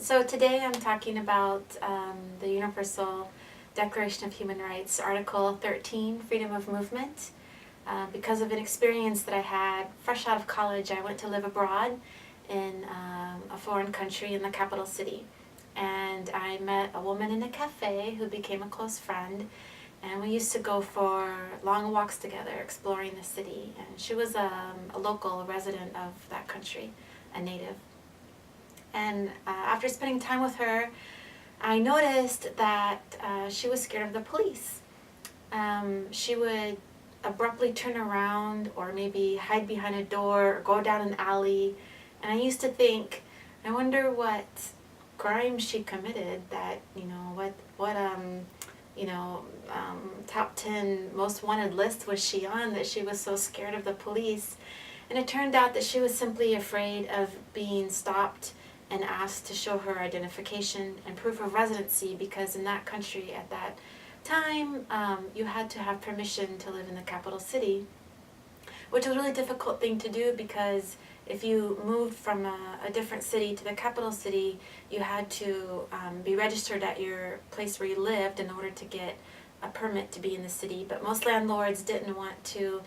So today I'm talking about the Universal Declaration of Human Rights, Article 13, Freedom of Movement. Because of an experience that I had fresh out of college, I went to live abroad in a foreign country in the capital city. And I met a woman in a cafe who became a close friend. And we used to go for long walks together exploring the city. And she was a local resident of that country, a native. And after spending time with her, I noticed that she was scared of the police. She would abruptly turn around or maybe hide behind a door or go down an alley. And I used to think, I wonder what crime she committed that, top 10 most wanted list was she on that she was so scared of the police. And it turned out that she was simply afraid of being stopped and asked to show her identification and proof of residency, because in that country at that time, you had to have permission to live in the capital city, which was a really difficult thing to do, because if you moved from a different city to the capital city, you had to be registered at your place where you lived in order to get a permit to be in the city. But most landlords didn't want to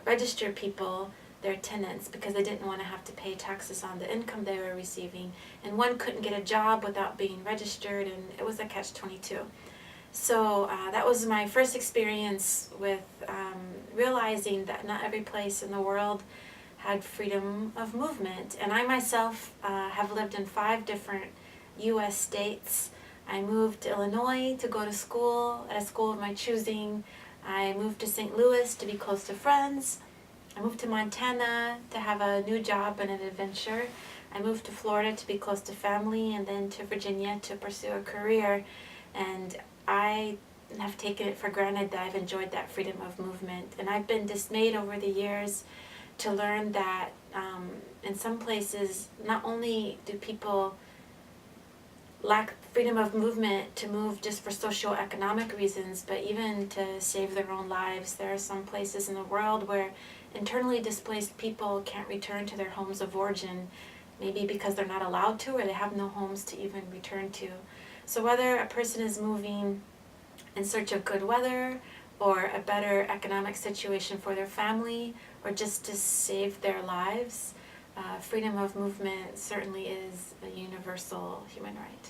register people, their tenants, because they didn't want to have to pay taxes on the income they were receiving, and one couldn't get a job without being registered, and it was a catch-22. So that was my first experience with realizing that not every place in the world had freedom of movement. And I myself have lived in 5 different U.S. states. I moved to Illinois to go to school at a school of my choosing. I moved to St. Louis to be close to friends. I moved to Montana to have a new job and an adventure. I moved to Florida to be close to family, and then to Virginia to pursue a career. And I have taken it for granted that I've enjoyed that freedom of movement. And I've been dismayed over the years to learn that in some places, not only do people lack freedom of movement to move just for socioeconomic reasons, but even to save their own lives. There are some places in the world where internally displaced people can't return to their homes of origin, maybe because they're not allowed to, or they have no homes to even return to. So whether a person is moving in search of good weather, or a better economic situation for their family, or just to save their lives, freedom of movement certainly is a universal human right.